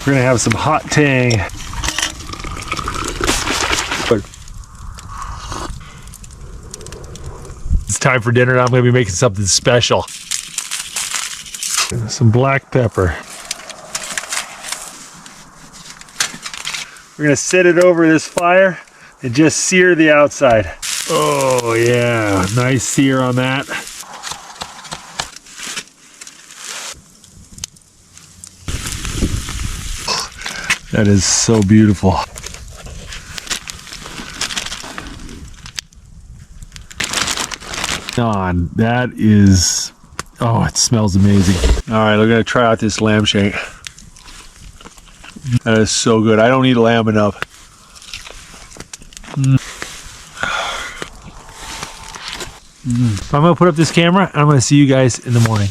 We're gonna have some hot tang. It's time for dinner and I'm gonna be making something special. Some black pepper. We're gonna set it over this fire and just sear the outside. Oh yeah, nice sear on that. That is so beautiful. On, that is, oh, it smells amazing. All right, we're gonna try out this lamb shank. That is so good. I don't eat lamb enough. I'm gonna put up this camera and I'm gonna see you guys in the morning.